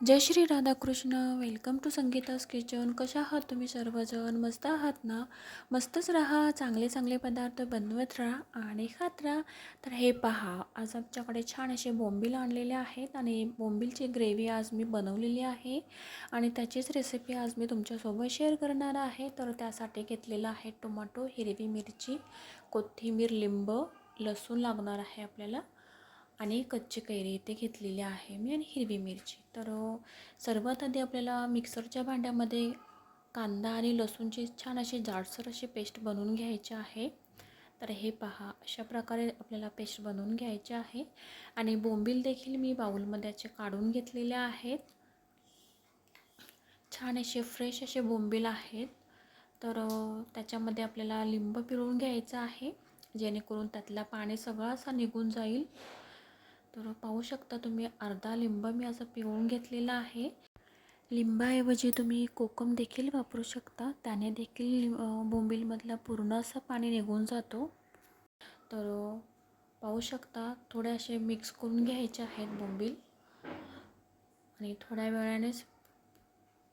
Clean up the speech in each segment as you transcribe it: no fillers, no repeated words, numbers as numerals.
Jai Shri Radhakrishna. Welcome to Sangeeta's kitchen. कशा आहात तुम्ही सर्वजण? मस्त आहात ना? मस्तच राहा, चांगले चांगले पदार्थ बनवत राहा आणि खात राहा. तर हे पहा, आज आमच्याकडे छान असे बोंबील आणलेले आहेत आणि बोंबीलची ग्रेव्ही आज मी बनवलेली आहे आणि त्याचीच रेसिपी आज मी तुमच्यासोबत शेअर करणार आहे. तर त्यासाठी घेतलेलं आहे टोमॅटो, हिरवी मिरची, कोथिंबीर, लिंब, लसूण लागणार आहे आपल्याला आणि कच्ची कैरी इथे घेतलेली आहे मी आणि हिरवी मिरची. तर सर्वात आधी आपल्याला मिक्सरच्या भांड्यामध्ये कांदा आणि लसूणची छान अशी जाडसर अशी पेस्ट बनवून घ्यायची आहे. तर हे पहा, अशा प्रकारे आपल्याला पेस्ट बनवून घ्यायची आहे आणि बोंबील देखील मी बाउलमध्ये असे काढून घेतलेले आहेत. छान असे फ्रेश असे बोंबील आहेत. तर त्याच्यामध्ये आपल्याला लिंब पिळून घ्यायचं आहे जेणेकरून त्यातला पाणी सगळं असं निघून जाईल. तर पाहू शकता तुम्ही, अर्धा लिंब मी असं पिळून घेतलेला आहे. लिंबाऐवजी तुम्ही कोकम देखील वापरू शकता, त्याने देखील बोंबीलमधला पूर्ण असं पाणी निघून जातो. तर पाहू शकता, थोडे असे मिक्स करून घ्यायचे आहेत बोंबील आणि थोड्या वेळानेच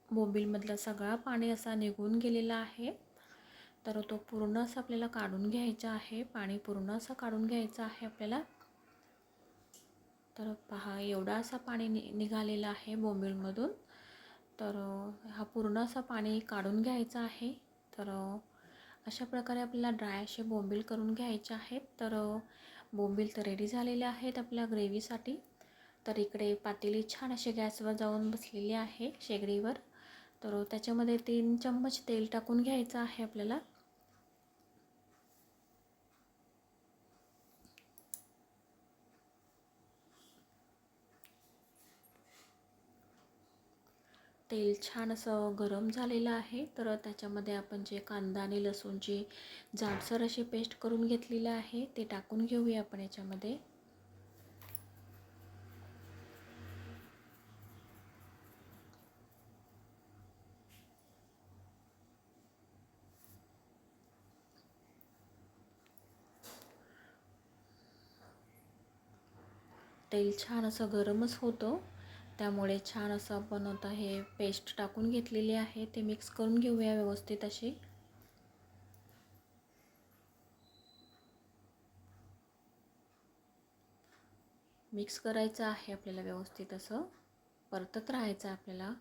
बोंबीलमधला सगळा पाणी असा निघून गेलेला आहे. तर तो पूर्ण असं आपल्याला काढून घ्यायचा आहे, पाणी पूर्ण असं काढून घ्यायचं आहे आपल्याला. तर पहा, एवढा असा पाणी निघालेला आहे बोंबीलमधून. तर हा पूर्ण असा पाणी काढून घ्यायचा आहे. तर अशा प्रकारे आपल्याला ड्राय असे बोंबील करून घ्यायचे आहेत. तर बोंबील तर रेडी झालेले आहेत आपल्या ग्रेव्हीसाठी. तर इकडे पातेली छान असे गॅसवर जाऊन बसलेली आहे शेगडीवर. तर त्याच्यामध्ये 3 चम्मच तेल टाकून घ्यायचं आहे आपल्याला. तेल छान असं गरम झालेलं आहे. तर त्याच्यामध्ये आपण जे कांदा आणि लसूणची जाडसर अशी पेस्ट करून घेतलेली आहे ते टाकून घेऊया आपण याच्यामध्ये. तेल छान असं गरमच होतं, त्यामुळे छान असं आपण आता हे पेस्ट टाकून घेतलेली आहे ते मिक्स करून घेऊया व्यवस्थित अशी. मिक्स करायचं आहे आपल्याला व्यवस्थित असं, परतत राहायचं आपल्याला.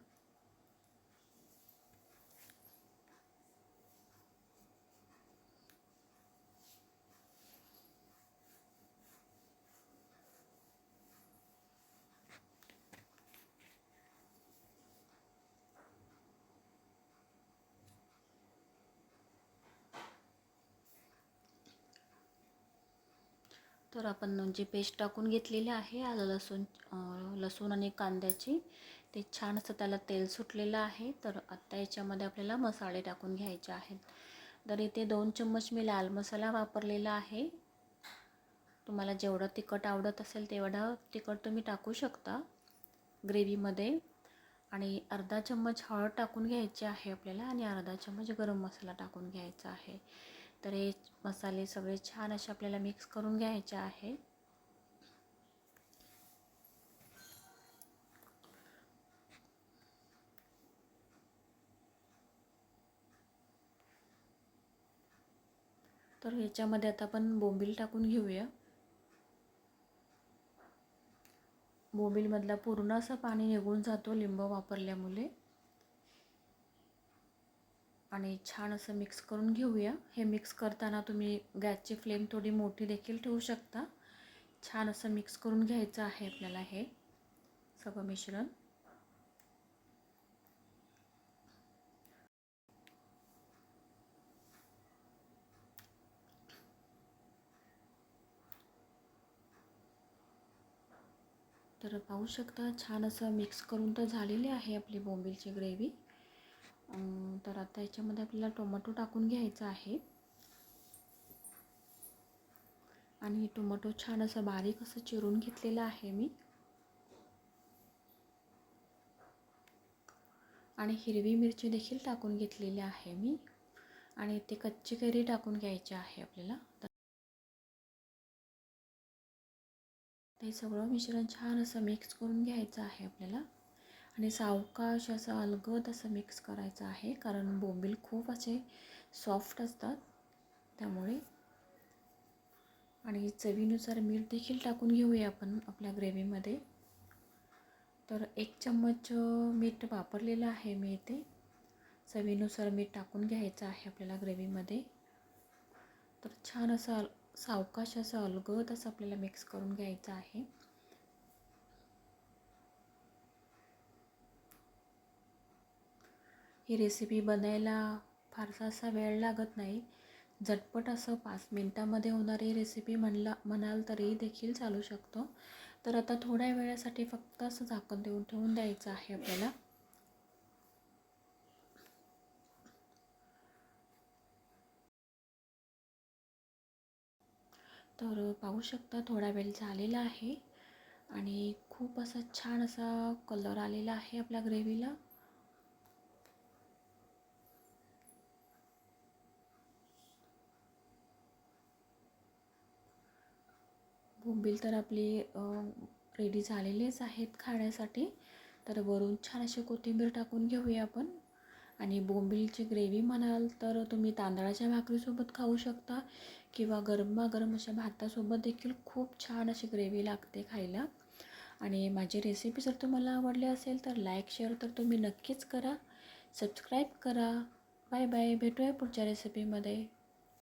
तर आपण जी पेस्ट टाकून घेतलेली आहे आलं लसूण आणि कांद्याची, ते छान असं त्याला तेल सुटलेलं आहे. तर आत्ता याच्यामध्ये आपल्याला मसाले टाकून घ्यायचे आहेत. तर इथे 2 चम्मच मी लाल मसाला वापरलेला आहे. तुम्हाला जेवढं तिखट आवडत असेल तेवढं तिखट तुम्ही टाकू शकता ग्रेव्हीमध्ये. आणि अर्धा चम्मच हळद टाकून घ्यायची आहे आपल्याला आणि अर्धा चम्मच गरम मसाला टाकून घ्यायचा आहे. तर हे मसाले सगळे छान असे आपल्याला मिक्स करून घ्यायचे आहे. तर ह्याच्यामध्ये आता आपण बोंबील टाकून घेऊया. बोंबीलमधला पूर्ण असं पाणी निघून जातो लिंब वापरल्यामुळे. आणि छान असं मिक्स करून घेऊया. हे मिक्स करताना तुम्ही गॅसची फ्लेम थोडी मोठी देखील ठेवू शकता. छान असं मिक्स करून घ्यायचं आहे आपल्याला हे सगळं मिश्रण. तर पाहू शकता, छान असं मिक्स करून तर झालेली आहे आपली बोंबीलची ग्रेव्ही. तर आता याच्यामध्ये आपल्याला टोमॅटो टाकून घ्यायचा आहे आणि टोमॅटो छान असं बारीक असं चिरून घेतलेलं आहे मी. आणि हिरवी मिरची देखील टाकून घेतलेली आहे मी आणि ते कच्ची कैरी टाकून घ्यायची आहे आपल्याला. ते सगळं मिश्रण छान असं मिक्स करून घ्यायचं आहे आपल्याला आणि सावकाश असं अलगद असं मिक्स करायचं आहे, कारण बोंबील खूप असे सॉफ्ट असतात त्यामुळे. आणि चवीनुसार मीठ देखील टाकून घेऊया आपण आपल्या ग्रेव्हीमध्ये. तर 1 चम्मच मीठ वापरलेलं आहे मी इथे. चवीनुसार मीठ टाकून घ्यायचं आहे आपल्याला ग्रेव्हीमध्ये. तर छान असं सावकाश असं अलगद असं आपल्याला मिक्स करून घ्यायचं आहे. ही रेसिपी बनायला फारसा असा वेळ लागत नाही. झटपट असं 5 मिनटामध्ये होणारी रेसिपी म्हणाल तरी देखील चालू शकतो. तर आता थोड्या वेळासाठी फक्त असं झाकण देऊन ठेवून द्यायचं आहे आपल्याला. तर पाहू शकता थोडा वेळ झालेला आहे आणि खूप असा छान असा कलर आलेला आहे आपल्या ग्रेव्हीला. बोंबील तर आपली रेडी झालेलेच आहेत खाण्यासाठी. तर वरून छान अशी कोथिंबीर टाकून घेऊया आपण. आणि बोंबीलची ग्रेव्ही म्हणाल तर तुम्ही तांदळाच्या भाकरीसोबत खाऊ शकता किंवा गरमागरम अशा भातासोबत देखील खूप छान अशी ग्रेव्ही लागते खायला. आणि माझी रेसिपी जर तुम्हाला आवडली असेल तर लाईक शेअर तर तुम्ही नक्कीच करा, सबस्क्राईब करा. बाय बाय, भेटूया पुढच्या रेसिपीमध्ये.